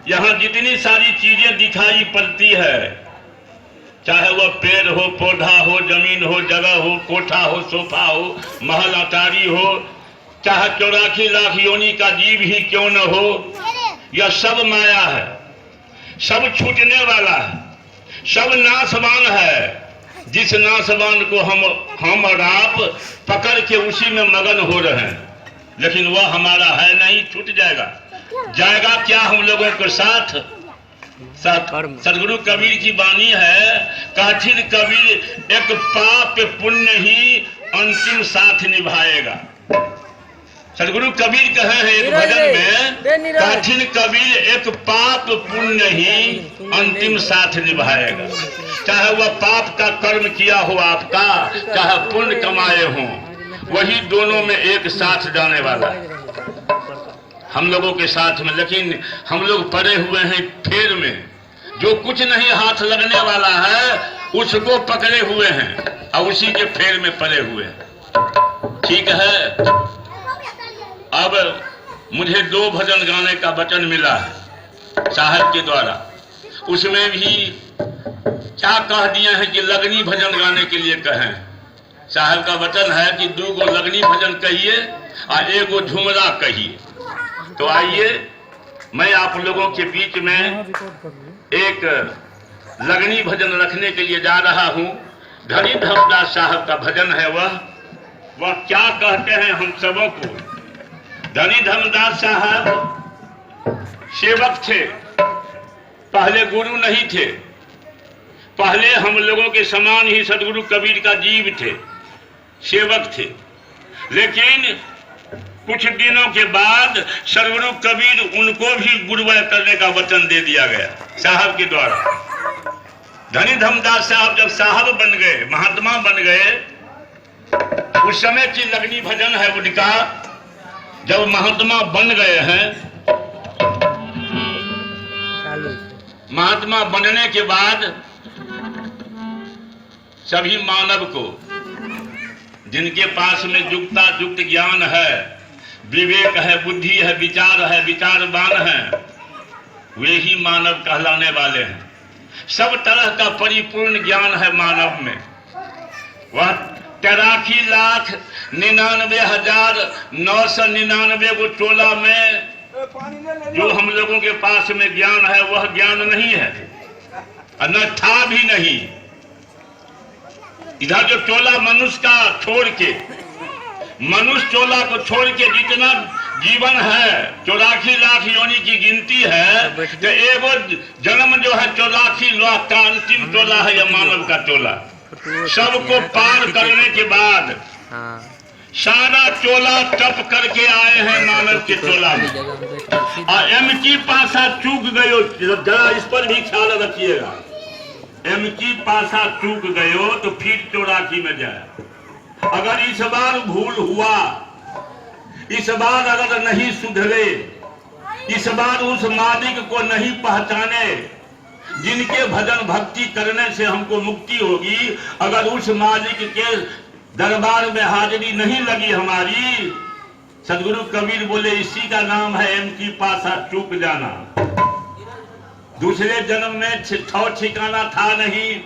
यहाँ जितनी सारी चीजें दिखाई पड़ती है, चाहे वह पेड़ हो, पौधा हो, जमीन हो, जगह हो, कोठा हो, सोफा हो, महल अटारी हो, चाहे 84 लाख योनि का जीव ही क्यों न हो, यह सब माया है, सब छूटने वाला है, सब नाशवान है। जिस नाशवान को हम और आप पकड़ के उसी में मगन हो रहे हैं, लेकिन वह हमारा है नहीं, छूट जाएगा। जाएगा क्या हम लोगों के साथ? सदगुरु कबीर की वाणी है, काठिन कबीर एक पाप पुण्य ही अंतिम साथ निभाएगा। सदगुरु कबीर कहे हैं एक भजन में, काठिन कबीर एक पाप पुण्य ही अंतिम साथ निभाएगा। चाहे वह पाप का कर्म किया हो आपका, चाहे पुण्य कमाए हो, वही दोनों में एक साथ जाने वाला है हम लोगों के साथ में। लेकिन हम लोग पड़े हुए हैं फेर में, जो कुछ नहीं हाथ लगने वाला है उसको पकड़े हुए हैं और उसी के फेर में पड़े हुए हैं। ठीक है, अब मुझे 2 भजन गाने का वचन मिला है साहब के द्वारा। उसमें भी क्या कह दिए हैं कि लगनी भजन गाने के लिए कहें। साहब का वचन है कि 2 गो लगनी भजन कहिए और 1 गो झुमरा कहिए। तो आइए मैं आप लोगों के बीच में एक लगनी भजन रखने के लिए जा रहा हूं। धनी धर्मदास साहब का भजन है। वह क्या कहते हैं हम सबों को। धनी धर्मदास साहब सेवक थे, पहले गुरु नहीं थे, पहले हम लोगों के समान ही सदगुरु कबीर का जीव थे, सेवक थे। लेकिन कुछ दिनों के बाद सदगुरु कबीर उनको भी गुरुवय करने का वचन दे दिया गया साहब के द्वारा। धनी धर्मदास साहब जब साहब बन गए, महात्मा बन गए, उस समय की लगनी भजन है उनका। जब महात्मा बन गए हैं, महात्मा बनने के बाद सभी मानव को, जिनके पास में युक्त ज्ञान है, विवेक है, बुद्धि है, विचार है, विचारवान है, वे ही मानव कहलाने वाले हैं। सब तरह का परिपूर्ण ज्ञान है मानव में। वह 83,99,999 को टोला में जो हम लोगों के पास में ज्ञान है वह ज्ञान नहीं है, न था भी नहीं। इधर जो टोला मनुष्य का छोड़ के, मनुष्य टोला को छोड़ के जितना जीवन है, 84 लाख योनि की गिनती है, तो एगो जन्म जो है 84 लाख का अंतिम टोला है यह मानव का टोला। सबको पार करने के बाद सारा टोला टप करके आए हैं मानव के टोला में। और एमकी पासा चूक गयो, जरा इस पर भी ख्याल रखिएगा। एमकी पासा चूक गयो तो फिर 84 में जाए। अगर इस बार भूल हुआ, इस बार अगर नहीं सुधरे, इस बार उस मालिक को नहीं पहचाने जिनके भजन भक्ति करने से हमको मुक्ति होगी, अगर उस मालिक के दरबार में हाजिरी नहीं लगी हमारी, सदगुरु कबीर बोले इसी का नाम है एमकी पासा चूक जाना। दूसरे जन्म में ठौर ठिकाना था नहीं,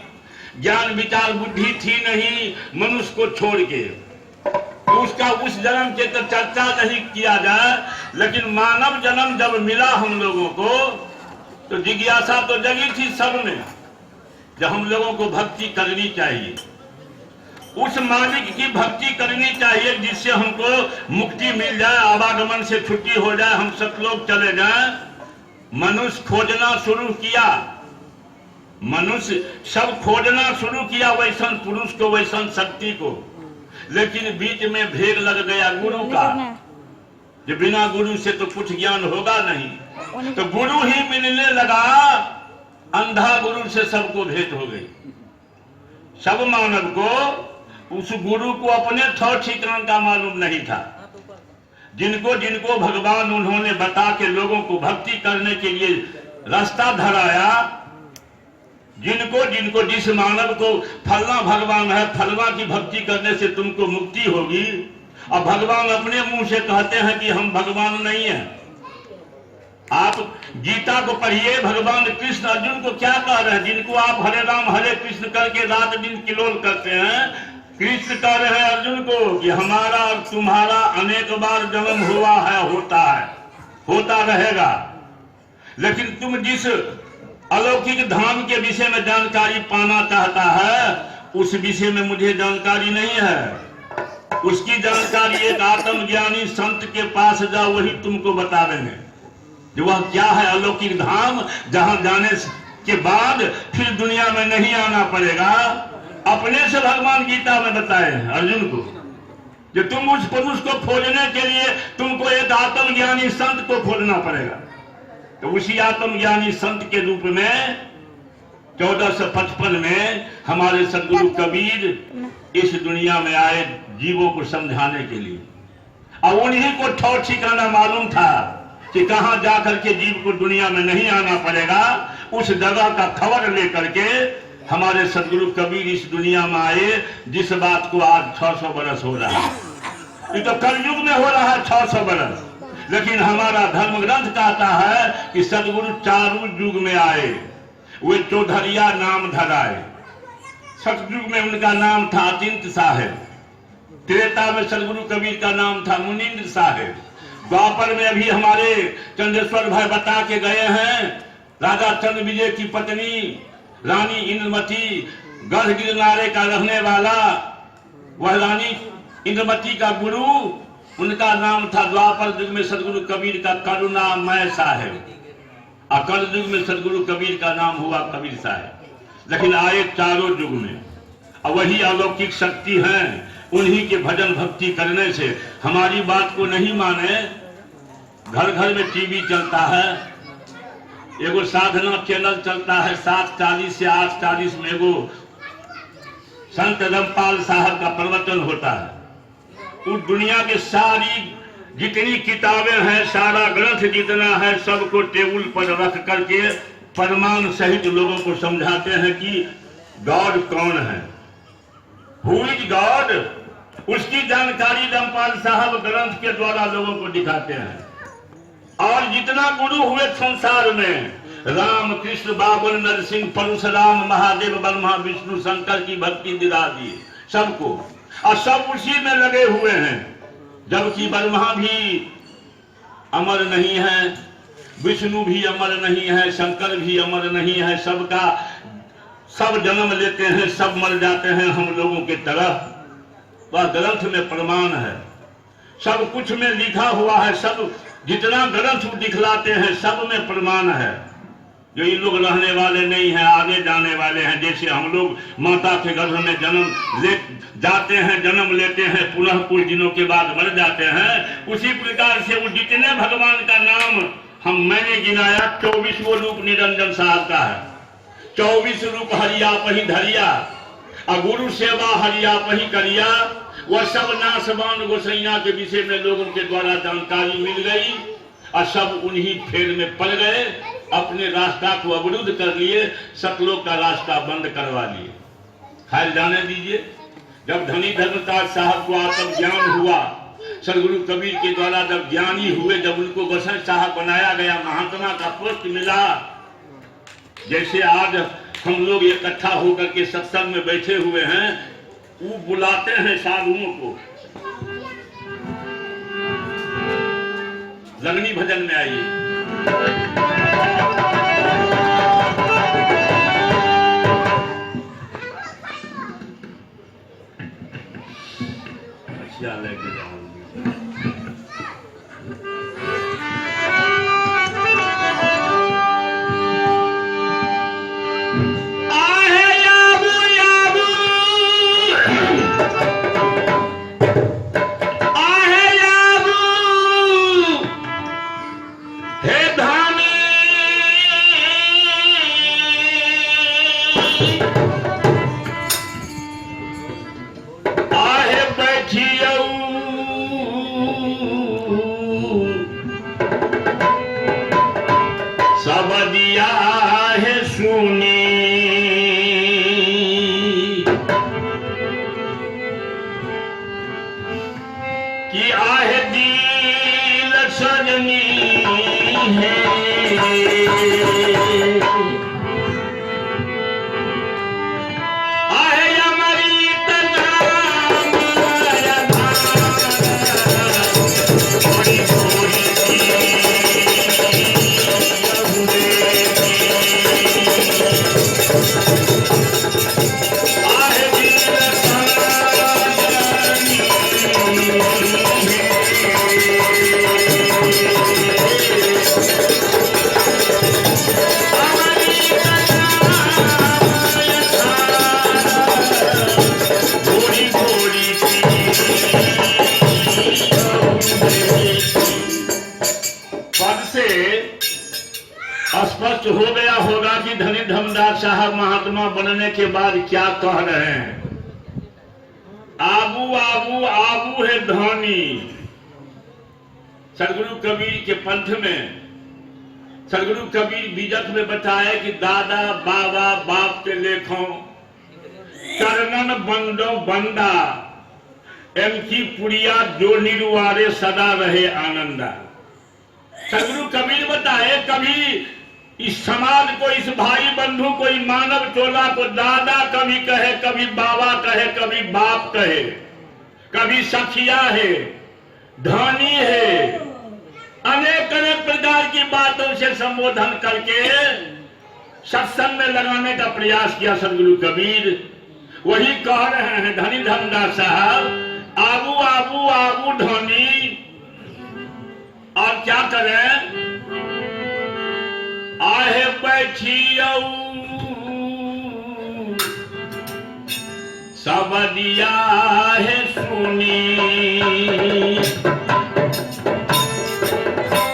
ज्ञान विचार बुद्धि थी नहीं मनुष्य को छोड़ के, तो उसका उस जन्म के तो चर्चा नहीं किया जाए। लेकिन मानव जन्म जब मिला हम लोगों को, तो जिज्ञासा तो जगी थी सब में, जब हम लोगों को भक्ति करनी चाहिए, उस मालिक की भक्ति करनी चाहिए जिससे हमको मुक्ति मिल जाए, आवागमन से छुट्टी हो जाए, हम सब लोग चले जाएं। मनुष्य खोजना शुरू किया, मनुष्य सब खोजना शुरू किया, वैसन पुरुष को, वैसन शक्ति को। लेकिन बीच में भेद लग गया गुरु का, जो बिना गुरु से तो कुछ ज्ञान होगा नहीं, तो गुरु ही मिलने लगा, अंधा गुरु से सबको भेंट हो गई। सब मानव को उस गुरु को अपने ठौर ठिकान का मालूम नहीं था। जिनको जिनको भगवान उन्होंने बता के लोगों को भक्ति करने के लिए रास्ता धराया, जिनको जिनको जिस मानव को फलना भगवान है, फलना की भक्ति करने से तुमको मुक्ति होगी, और भगवान अपने मुंह से कहते हैं कि हम भगवान नहीं हैं। आप आप गीता को पढ़िए। भगवान कृष्ण अर्जुन को क्या कह रहे हैं? जिनको आप हरे राम हरे कृष्ण करके रात दिन किलोल करते हैं, कृष्ण कह रहे हैं अर्जुन को कि हमारा और तुम्हारा अनेक बार जन्म हुआ है, होता रहेगा, लेकिन तुम जिस अलौकिक धाम के विषय में जानकारी पाना चाहता है उस विषय में मुझे जानकारी नहीं है। उसकी जानकारी एक आत्मज्ञानी संत के पास जाओ, वही तुमको बता देंगे जो वह क्या है अलौकिक धाम, जहां जाने के बाद फिर दुनिया में नहीं आना पड़ेगा। अपने से भगवान गीता में बताए हैं अर्जुन को जो तुम उस पुरुष को खोजने के लिए तुमको एक आत्मज्ञानी संत को खोजना पड़ेगा। तो उसी आत्मज्ञानी संत के रूप में 1455 में हमारे सदगुरु कबीर इस दुनिया में आए जीवों को समझाने के लिए। और उन्हीं को ठौर ठिकाना मालूम था कि कहां जाकर के जीव को दुनिया में नहीं आना पड़ेगा। उस जगह का खबर लेकर के हमारे सदगुरु कबीर इस दुनिया में आए, जिस बात को आज 600 बरस हो रहा है। ये तो कलयुग में हो रहा है 600 बरस, लेकिन हमारा धर्म ग्रंथ कहता है कि सदगुरु चारों युग में आए, वे चौधरिया नाम धराए। सतयुग में उनका नाम था अचिंत साहेब, त्रेता में सदगुरु कबीर का नाम था मुनींद्र साहेब, द्वापर में अभी हमारे चंद्रेश्वर भाई बता के गए हैं राजा चंद्र विजय की पत्नी रानी इंद्रमती, गढ़ गिरनारे का रहने वाला वह रानी इंद्रमती का गुरु, उनका नाम था द्वापर युग में सदगुरु कबीर का करुणामय साहेब, और कल युग में सदगुरु कबीर का नाम हुआ कबीर साहेब। लेकिन आए चारों युग में, और वही अलौकिक शक्ति है। उन्हीं के भजन भक्ति करने से हमारी बात को नहीं माने। घर घर में टीवी चलता है, एगो साधना चैनल चलता है, 7:40 से 8:40 में एगो संत रामपाल साहब का प्रवचन होता है। उस दुनिया के सारी जितनी किताबें हैं, सारा ग्रंथ जितना है, सबको टेबल पर रख करके प्रमाण सहित लोगों को समझाते हैं कि गॉड कौन है, हु इज गॉड। उसकी जानकारी रामपाल साहब ग्रंथ के द्वारा लोगों को दिखाते हैं। और जितना गुरु हुए संसार में, राम कृष्ण बाबुल नरसिंह परशुराम महादेव ब्रह्मा विष्णु शंकर की भक्ति दिला दी सबको, और सब उसी में लगे हुए हैं। जबकि ब्रह्मा भी अमर नहीं है, विष्णु भी अमर नहीं है, शंकर भी अमर नहीं है, सबका सब जन्म लेते हैं, सब मर जाते हैं हम लोगों के तरह। वह ग्रंथ में प्रमाण है, सब कुछ में लिखा हुआ है, सब जितना ग्रंथ दिखलाते हैं सब में प्रमाण है। जो इन लोग रहने वाले नहीं हैं, आगे जाने वाले हैं, जैसे हम लोग माता के गर्भ में जन्म ले जाते हैं, जन्म लेते हैं, पुनः कुछ दिनों के बाद मर जाते हैं, उसी प्रकार से वो जितने भगवान का नाम मैंने गिनाया 24 रूप निरंजन साहब का है। 24 रूप हरिया पही धरिया, और गुरु सेवा हरिया पही करिया। वह सब नासवान गोसैया के विषय में लोगों के द्वारा जानकारी मिल गई, और सब उन्हीं फेर में पड़ गए, अपने रास्ता को अवरुद्ध कर लिए, सकलों का रास्ता बंद करवा लिए। खैर जाने दीजिए, जब धनी धर्मताज साहब को आत्मज्ञान हुआ, सदगुरु कबीर के द्वारा जब ज्ञानी हुए, जब उनको गोसाई साहब बनाया गया, महात्मा का पोस्ट मिला, जैसे आज हम लोग इकट्ठा होकर के सत्संग में बैठे हुए हैं, वो बुलाते हैं साधुओं को, लगनी भजन में आइए। अच्छा लेके जाऊंगी। कि आहे दिल सजनी है स्पष्ट हो गया होगा कि धनी धर्मदास साहब महात्मा बनने के बाद क्या कह रहे हैं। आबू आबू आबू है धनी। सदगुरु कबीर के पंथ में सदगुरु कबीर बीजक में बताया कि दादा बाबा बाप के लेखों करनन बंदो बंदा एमकी पुरिया जो निरुआरे सदा रहे आनंदा। सदगुरु कबीर बताए कभी इस समाज को, इस भाई बंधु को, इस मानव टोला को दादा कभी कहे, कभी बाबा कहे, कभी बाप कहे, कभी सखिया है, धनी है, अनेक अनेक प्रकार की बातों से संबोधन करके सत्संग में लगाने का प्रयास किया सदगुरु कबीर। वही कह रहे हैं धनी धर्मदास साहब, आबू आबू आबू धनी। और क्या करें, आहे बैठियौ सब दिया है सुनी,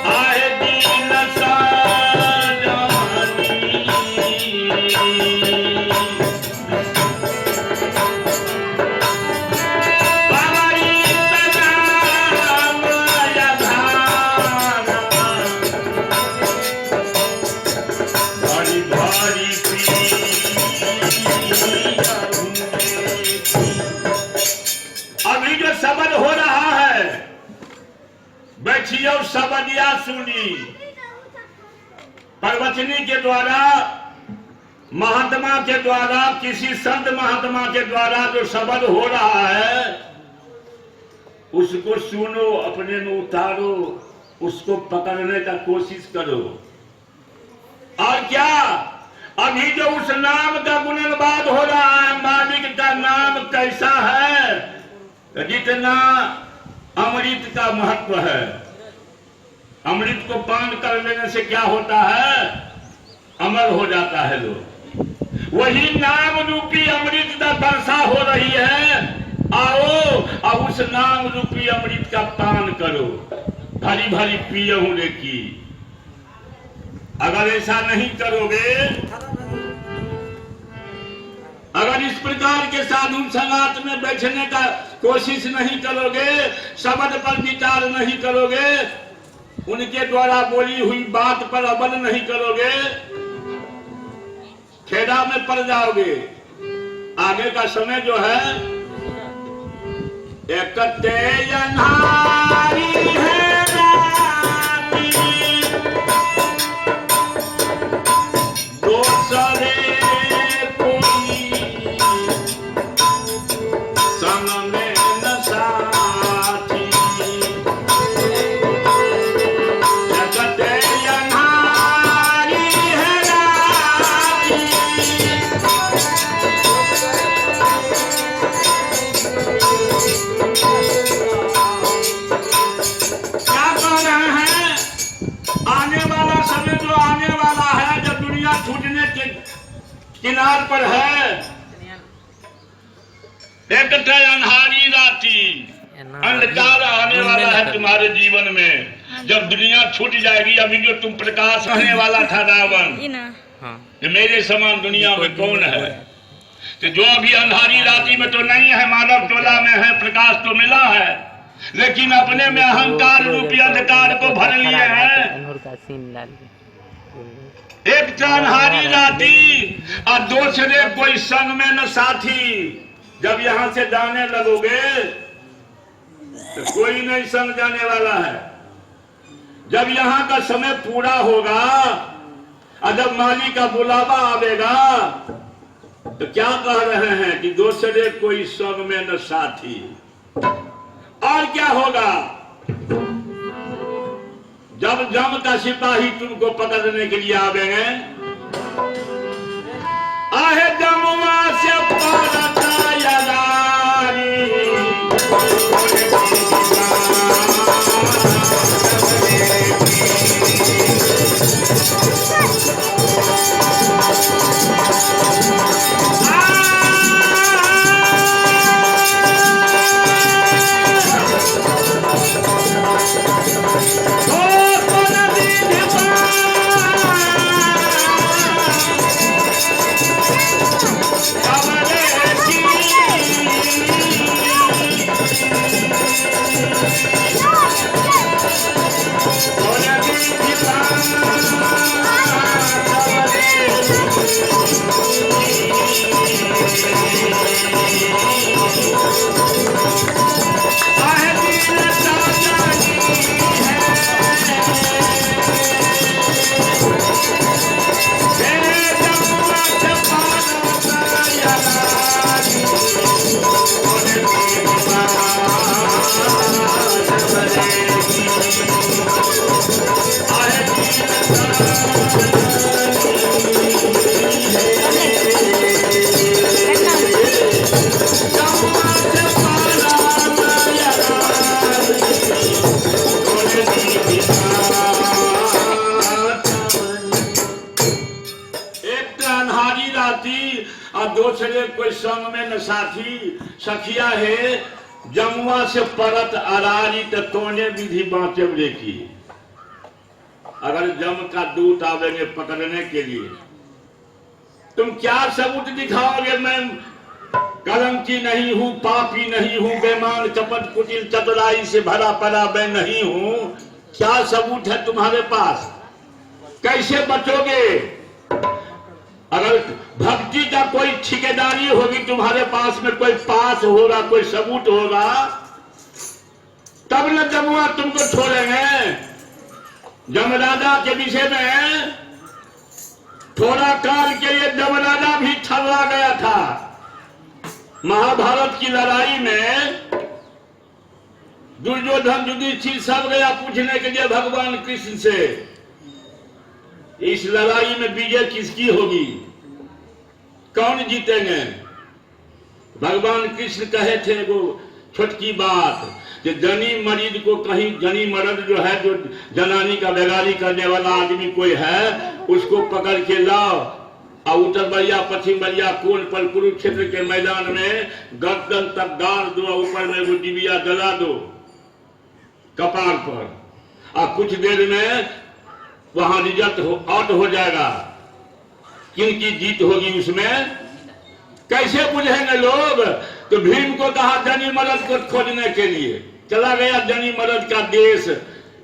आहे दीन सजनी, अभी जो शब्द हो रहा है बैठियो शब्दिया सुनी, प्रवचनी के द्वारा, महात्मा के द्वारा, किसी संत महात्मा के द्वारा जो शब्द हो रहा है उसको सुनो, अपने में उतारो, उसको पकड़ने का कोशिश करो। और क्या, अभी जो उस नाम का गुणगान हो रहा है, मालिक का नाम कैसा है, जितना अमृत का महत्व है। अमृत को पान कर लेने से क्या होता है, अमर हो जाता है लोग। वही नाम रूपी अमृत का वर्षा हो रही है। आओ और उस नाम रूपी अमृत का पान करो, भरी भरी पियहूं लेकी। अगर ऐसा नहीं करोगे, अगर इस प्रकार के साधु संगात में बैठने का कोशिश नहीं करोगे, शब्द पर विचार नहीं करोगे, उनके द्वारा बोली हुई बात पर अमल नहीं करोगे, खेड़ा में पड़ जाओगे। आगे का समय जो है, एकते अन्हारी है राती, दोसरे किनार पर है, एक अन्हारी राती, अंधकार आने वाला है तुम्हारे जीवन में। जब दुनिया छूट जाएगी, अभी जो तुम प्रकाश रहने वाला था रावण, कि मेरे समान दुनिया में कौन है, तो जो अभी अंधारी राती में तो नहीं है, मानव टोला में है, प्रकाश तो मिला है, लेकिन अपने में अहंकार रूपी अंधकार को भर लिए हैं। एक अन्हारी राती और दूसरे कोई संग में न साथी। जब यहाँ से जाने लगोगे तो कोई नहीं संग जाने वाला है। जब यहाँ का समय पूरा होगा और जब माली का बुलावा आवेगा तो क्या कह रहे हैं कि दूसरे कोई संग में न साथी। और क्या होगा, जब जम का सिपाही तुमको पकड़ने के लिए आवेंगे, आहे जमुआ से पड़ता यादारी, और दूसरे कोई संग में न साथी सखिया है जमुआ से परत अरारी तोने विधि बांटे रेखी। अगर जम का दूत आवेंगे पकड़ने के लिए तुम क्या सबूत दिखाओगे? मैं कलंकी नहीं हूं, पापी नहीं हूं, बेमान कपट कुटिल चतुराई से भरा पड़ा मैं नहीं हूं। क्या सबूत है तुम्हारे पास? कैसे बचोगे? अगर भक्ति का कोई ठेकेदारी होगी तुम्हारे पास में, कोई पास होगा, कोई सबूत होगा, तब न जमुआ तुमको छोड़ेंगे। जमराजा के विषय में थोड़ा काल के लिए जमराजा भी ठर्रा गया था। महाभारत की लड़ाई में दुर्योधन युधिष्ठिर सब गया पूछने के लिए भगवान कृष्ण से, इस लड़ाई में विजय किसकी होगी, कौन जीतेंगे? भगवान कृष्ण कहे थे वो छोटकी बात कि जनी मरीज को कहीं, जनी मर्द जो है, जो जनानी का बेगारी करने वाला आदमी कोई है, उसको पकड़ के लाओ और उत्तर बलिया पश्चिम बलिया कोन पर कुरुक्षेत्र के मैदान में गर्दन तक गाड़ दो, ऊपर में वो डिबिया जला दो कपाल पर, और कुछ देर में वहां रिजल्ट आउट हो जाएगा। किनकी जीत होगी उसमें? कैसे बुझेंगे लोग? तो भीम को कहा जनी मरद को खोजने के लिए, चला गया जनी मरद का देश।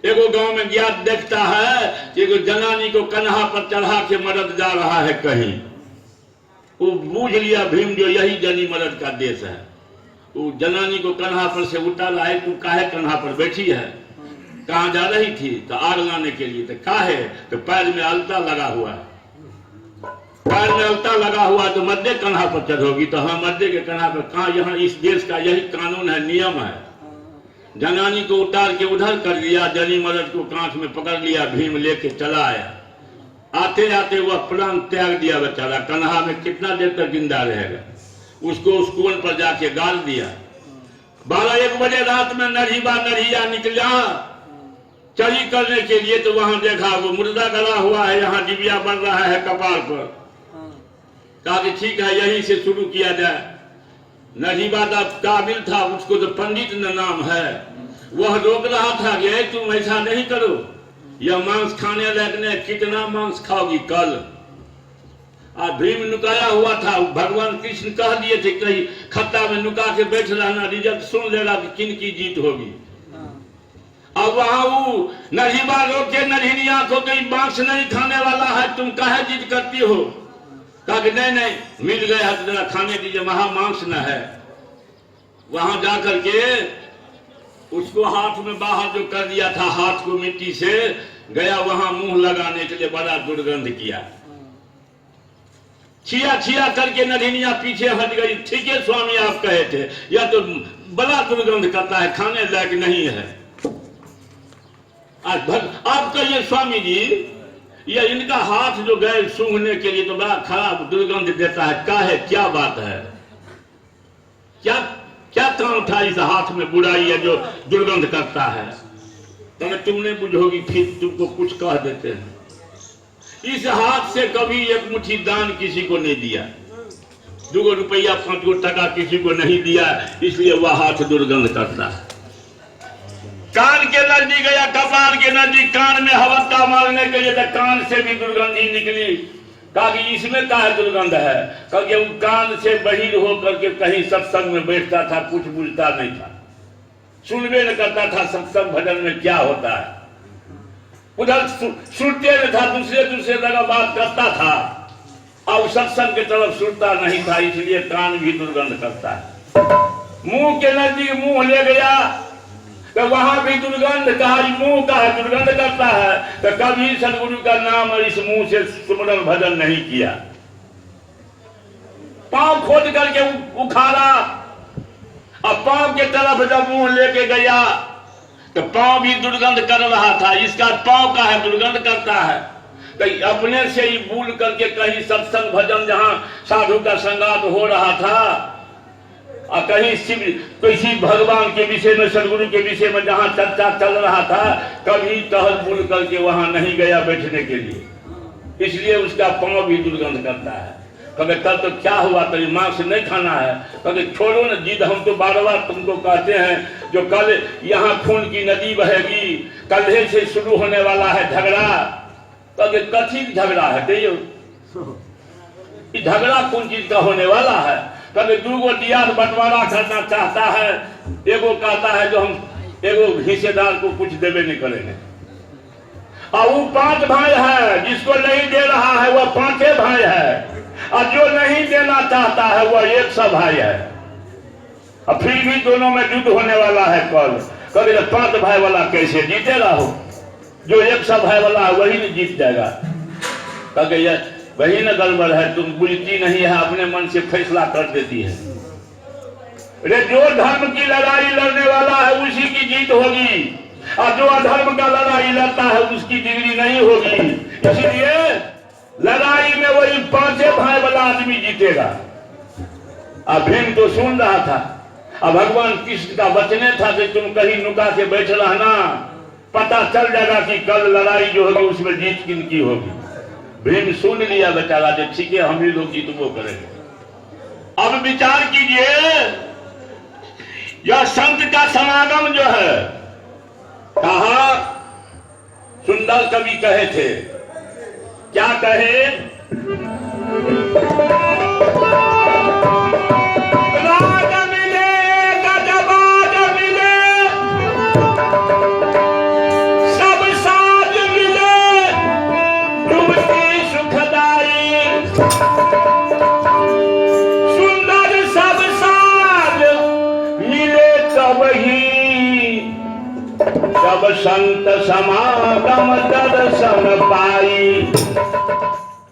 एगो गांव में गया, देखता है कि एगो जनानी को कन्हा पर चढ़ा के मरद जा रहा है कहीं। वो बूझ लिया भीम जो यही जनी मरद का देश है। वो जनानी को कन्हा पर से उतारा है, तू काहे कन्हा पर बैठी है? कहाँ जा रही थी? तो आग लाने के लिए। तो काहे? तो पैर में अलता लगा हुआ है। पैर में अलता लगा हुआ तो मर्दे कन्हा पर चढ़ोगी? तो हाँ, मर्दे के कन्हा पर। कहाँ? यहाँ इस देश का यही कानून है, नियम है। जनानी को उतार के उधर कर दिया, जनी मर्द को कांच में पकड़ लिया, भीम लेके चला आया। आते आते वह प्राण त्याग दिया बेचारा। कन्हा में कितना देर तक जिंदा रहेगा? उसको उस कोन पर जाके गाल दिया। 12-1 बजे रात में नरिया निकला चरी करने के लिए, तो वहां देखा वो मुर्दा गला हुआ है, यहाँ डिबिया बन रहा है कपाल पर। कहा कि ठीक है, यहीं से शुरू किया जाए। नरीबा काबिल था, उसको तो पंडित न नाम है, वह रोक रहा था कि तुम ऐसा नहीं करो, यह मांस खाने लायक नहीं, कितना मांस खाओगी कल? और भीम नुकाया हुआ था। भगवान कृष्ण कह दिए थे कहीं खत्ता में नुका के बैठ रहना, रिजल्ट सुन लेगा कि किन की जीत होगी। अब वहां वो नरीबा रोक के नरहिनिया को कहीं मांस नहीं खाने वाला है, तुम काहे जिद करती हो? कहा कि नहीं मिल गए है तो जरा खाने दीजिए, वहां मांस न है। वहां जाकर के उसको हाथ में बाहर जो कर दिया था, हाथ को मिट्टी से गया, वहां मुंह लगाने के लिए बड़ा दुर्गंध किया। छिया करके नरहिनिया पीछे हट गई। ठीक है स्वामी, आप कहे थे यह तो बड़ा दुर्गंध करता है, खाने लायक नहीं है। आप कहिए स्वामी जी, ये इनका हाथ जो गए सूंघने के लिए तो बड़ा खराब दुर्गंध देता है, क्या है, क्या बात है? क्या काम था इस हाथ में बुराई है जो दुर्गंध करता है? तो तुम नहीं बुझोगी, फिर तुमको कुछ कह देते हैं। इस हाथ से कभी एक मुट्ठी दान किसी को नहीं दिया, 2 रुपया 5 टका किसी को नहीं दिया, इसलिए वह हाथ दुर्गंध करता है। कान के नजदीक गया, कपाल के नजदीक, कान में हवक्का मारने के लिए, तो कान से भी दुर्गंध ही निकली। कहा कि इसमें क्या दुर्गंध है? क्योंकि वो कान से बहिर होकर के कहीं सत्संग में बैठता था, कुछ बुझता नहीं था, सुनबे न करता था सत्संग भजन में क्या होता है। उधर सुनते न था, दूसरे जगह बात करता था, और सत्संग की तरफ सुनता नहीं था, इसलिए कान भी दुर्गंध करता है। मुंह के नजदीक मुंह ले गया तो वहां भी दुर्गंध। कहा मुंह का दुर्गंध करता है, तो कभी सदगुरु का नाम इस मुंह से सुमरन भजन नहीं किया। पांव खोद करके उखाड़ा, और पांव के तरफ जब मुंह लेके गया तो पांव भी दुर्गंध कर रहा था। इसका पांव का है दुर्गंध करता है, कहीं अपने से ही भूल करके कहीं सत्संग भजन जहां साधु का संगात हो रहा था, और कहीं शिव किसी भगवान के विषय में, सदगुरु के विषय में जहां चर्चा चल रहा था, कभी टहल बुल करके वहां नहीं गया बैठने के लिए, इसलिए उसका पांव भी दुर्गंध करता है। कभी कल तो क्या हुआ, तेरी माँ से नहीं खाना है। कभी छोड़ो ना जिद, हम तो बार बार तुमको कहते हैं जो कल यहाँ खून की नदी बहेगी, कल से शुरू होने वाला है झगड़ा। कभी कथी झगड़ा है देखियो, झगड़ा कौन चीज का होने वाला है। कभी दूगो दियाद बंटवारा करना चाहता है, एगो कहता है जो हम एगो हिस्सेदार को कुछ देवे नहीं करेंगे, और वो 5 भाई है, जिसको नहीं दे रहा है वह 5 भाई है, और जो नहीं देना चाहता है वह 100 भाई है। और फिर भी दोनों में युद्ध होने वाला है। कल कभी 5 भाई वाला कैसे जीतेगा हो, जो 100 भाई वाला है वही नहीं जीत जाएगा। कभी वही न गड़बड़ है, तुम बुझती नहीं है, अपने मन से फैसला कर देती है। अरे जो धर्म की लड़ाई लड़ने वाला है उसी की जीत होगी, और जो अधर्म का लड़ाई लड़ता है उसकी डिग्री नहीं होगी। इसलिए लड़ाई में वही 5 भाई वाला आदमी जीतेगा। अब भीम तो सुन रहा था, अब भगवान कृष्ण का वचने था कि तुम कहीं नुका के बैठ रहना, पता चल जाएगा कि कल लड़ाई जो होगी उसमें जीत किनकी होगी। भीम सुन लिया बेचारा, जो ठीक है हम ही लोग जीतबो करेंगे। अब विचार कीजिए, यह संत का समागम जो है, कहा सुंदर कवि कहे थे, क्या कहे, राज मिले गजबाज मिले, सब साज मिले, डूबती सुखदाई, सुंदर सब साज मिले तब ही, जब संत समागम दर्शन पाई।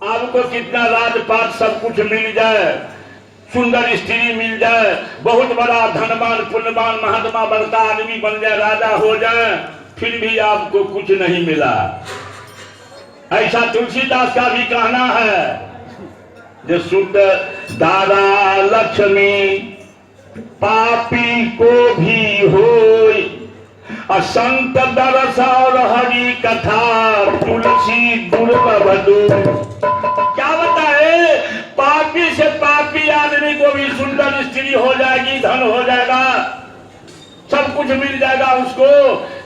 आपको कितना राजपाट सब कुछ मिल जाए, सुंदर स्त्री मिल जाए, बहुत बड़ा धनवान पुण्यवान महात्मा बनता आदमी बन जाए, राजा हो जाए, फिर भी आपको कुछ नहीं मिला। ऐसा तुलसीदास का भी कहना है, जो सुत दारा लक्ष्मी पापी को भी होय, असंत दरस और हरि कथा तुलसी दुर्लभ दूर। क्या बताए, पापी से पापी आदमी को भी सुंदर स्त्री हो जाएगी, धन हो जाएगा, सब कुछ मिल जाएगा उसको,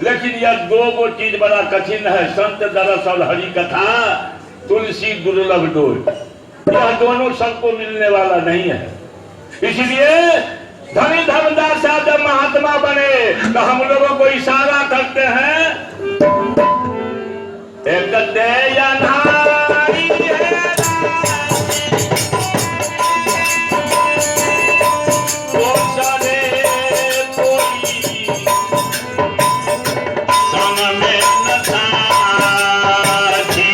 लेकिन यह 2 चीज बड़ा कठिन है, संत दरस और हरि कथा तुलसी दुर्लभ दूर। यह दोनों सबको मिलने वाला नहीं है। इसलिए धनी धर्मदास जब महात्मा बने तो हम लोगों को इशारा करते हैं, एक दया नारी है, वो सरे कोई संग में न साथी,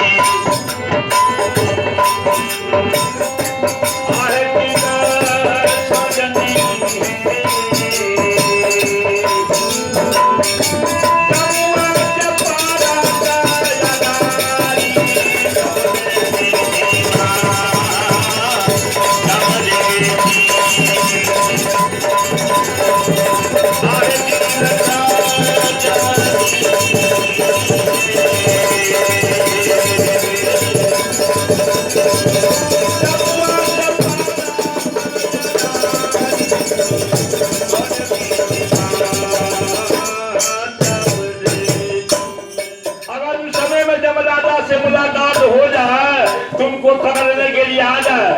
पकड़ने के लिए आ जाए,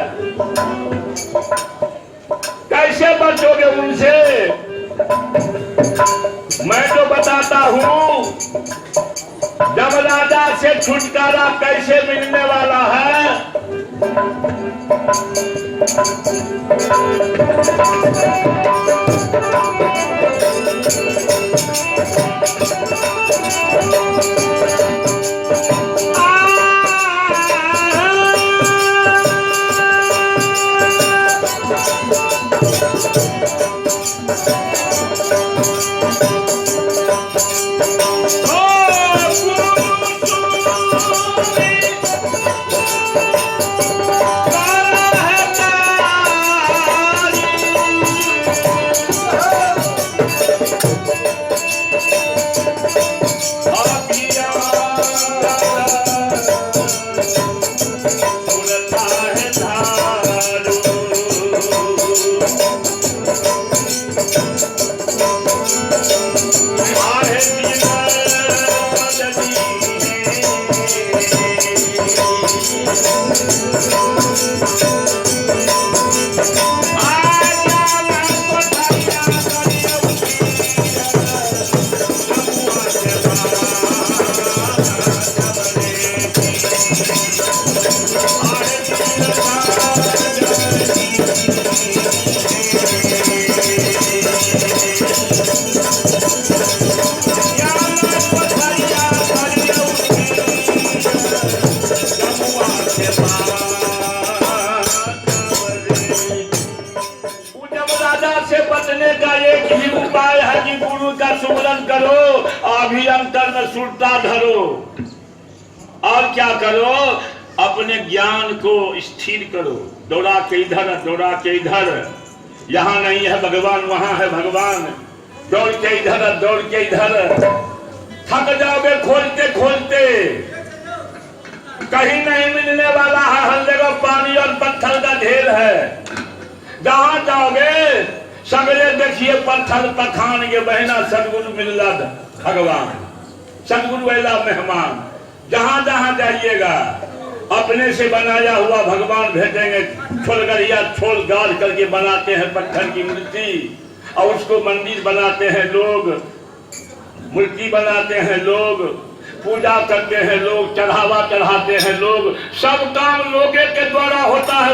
कैसे बचोगे उनसे? मैं तो बताता हूं, जब राजा से छुटकारा कैसे मिलने वाला है। बचने का एक ही उपाय है कि गुरु का सुमरन करो, अभियंतर में सुरता धरो, और क्या करो, अपने ज्ञान को स्थिर करो। दौड़ा के इधर, दौड़ा के इधर, यहाँ नहीं है भगवान, वहां है भगवान। दौड़ के इधर, दौड़ के इधर, थक जाओगे खोलते खोलते, कहीं नहीं मिलने वाला है। हर जगह पानी और पत्थर का ढेर है। जहां जाओगे सगले देखिए पत्थर पखान के बहना सदगुरु मिलला भगवान, सदगुरु वाला मेहमान। जहां जहां जाइएगा अपने से बनाया हुआ भगवान भेटेंगे। छोलगढ़िया छोल गाड़ करके बनाते हैं पत्थर की मूर्ति, और उसको मंदिर बनाते हैं लोग, मूर्ति बनाते हैं लोग, पूजा करते हैं लोग, चढ़ावा चढ़ाते हैं लोग। सब काम लोगे के द्वारा होता है।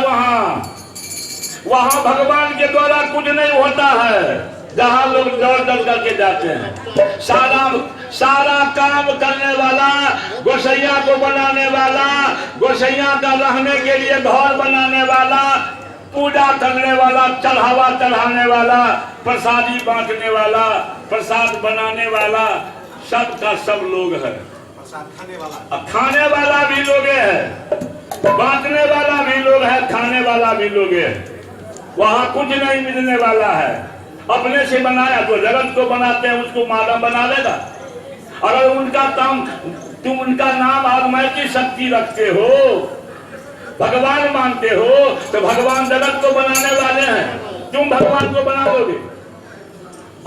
वहां भगवान के द्वारा कुछ नहीं होता है। जहां लोग दौड़ दौड़ करके जाते हैं, सारा काम करने वाला, गोसैया को बनाने वाला, गोसैया का रहने के लिए घर बनाने वाला, पूजा करने वाला, चढ़ावा चढ़ाने वाला, प्रसादी बांटने वाला, प्रसाद बनाने वाला, सब का सब लोग है। खाने वाला भी लोग है, बांटने वाला भी लोग है, खाने वाला भी लोग है। वहां कुछ नहीं मिलने वाला है। अपने से बनाया तो जगत को बनाते हैं, उसको माला बना लेगा। अगर उनका काम, तुम उनका नाम आत्मा की शक्ति रखते हो, भगवान मानते हो, तो भगवान जगत को बनाने वाले हैं। तुम भगवान को बना दोगे।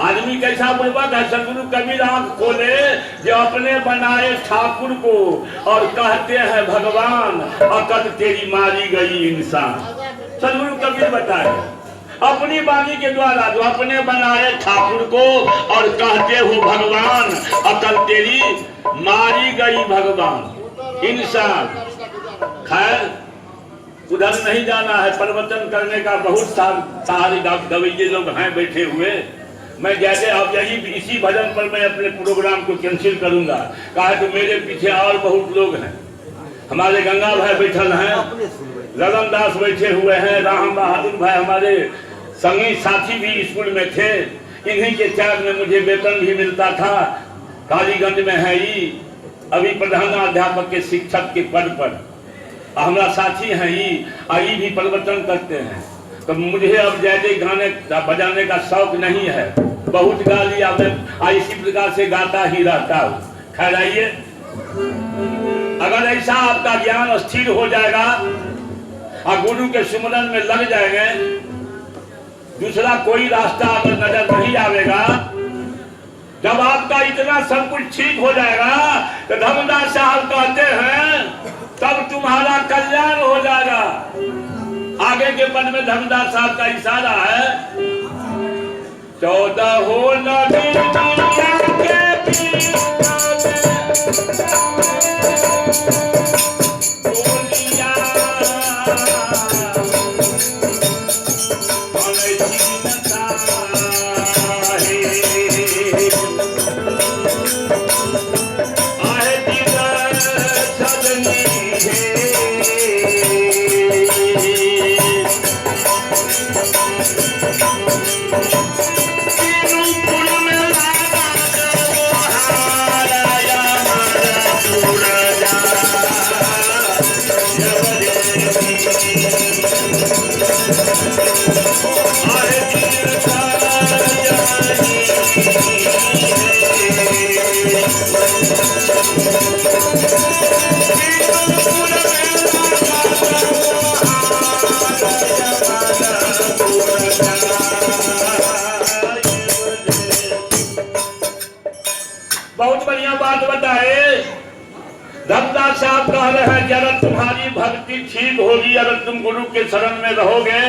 आदमी कैसा बुर्बक है। सदगुरु कबीर आंख खोले जो अपने बनाए ठाकुर को और कहते हैं भगवान, अकद तेरी मारी गई इंसान। सदगुरु कबीर बताए अपनी वाणी के द्वारा जो अपने बनाए ठाकुर को और कहते हो भगवान, अकल तेरी मारी गई भगवान इंसान। खैर उधर नहीं जाना है, प्रवचन करने का बहुत सारे गवैये लोग हैं बैठे हुए। मैं जैसे अब यही इसी भजन पर मैं अपने प्रोग्राम को कैंसिल करूंगा। कहा कि मेरे पीछे और बहुत लोग हैं। हमारे गंगा भाई बैठल हैं, ललन दास बैठे हुए हैं, राम बहादुर भाई हमारे संगी साथी भी स्कूल में थे। इन्हीं के त्याग में मुझे वेतन भी मिलता था। कालीगंज में है ही अभी प्रधानाध्यापक के शिक्षक के पद पर हमारा साथी है ही भी प्रवचन करते हैं। तो मुझे अब ज्यादा गाने बजाने का शौक नहीं है, बहुत गा लिया मैं, इसी प्रकार से गाता ही रहता हूँ। खैर आइए, अगर ऐसा आपका ज्ञान स्थिर हो जाएगा और गुरु के सुमरन में लग जाएंगे, दूसरा कोई रास्ता अगर नजर नहीं आवेगा, जब आपका इतना सब कुछ ठीक हो जाएगा तो धर्मदास साहब कहते हैं तब तुम्हारा कल्याण हो जाएगा। आगे के पद में धर्मदास साहब का इशारा है, 14 हो नदी धमदास साहब कह रहे हैं कि अगर तुम्हारी भक्ति ठीक होगी, अगर तुम गुरु के शरण में रहोगे,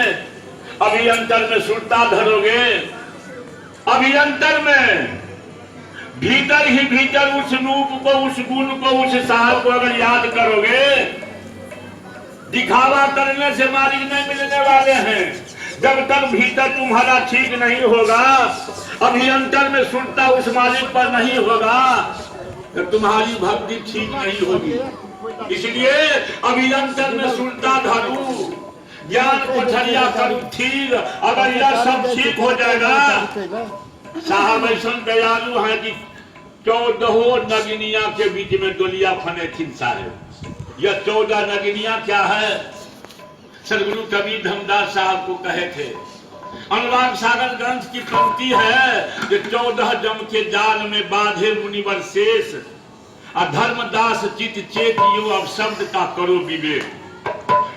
अभी अंतर में सुरता धरोगे, अभी अंतर में भीतर ही भीतर उस रूप को, उस गुण को, उस साहब को अगर याद करोगे, दिखावा करने से मालिक नहीं मिलने वाले हैं। जब तक भीतर तुम्हारा ठीक नहीं होगा, अभी अंतर में सुनता उस मालिक पर नहीं होगा, तो तुम्हारी भक्ति ठीक नहीं होगी। इसलिए अभी अंतर में सुनता धरू, ज्ञान पथरिया करूं ठीक, अगर यह सब ठीक हो जाएगा। साहब ऐसा दयालु है कि 14 नगिनिया के बीच में डोलिया फने थी साहेब। यह 14 नगिनिया क्या है? सदगुरु कबीर धमदास साहब को कहे थे। अनुराग सागर ग्रंथ की पंक्ति है कि 14 जम के जाल में बाधे मुनिवर शेष, अधर्मदास चित चेतियो अब शब्द का करो विवेक।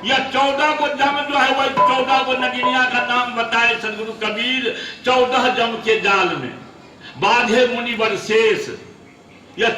यह 14 को जम जो है वह 14 को नगिनिया का नाम बताए सदगुरु कबीर। 14 जम के जाल में बाधे मुनिवर शेष, यह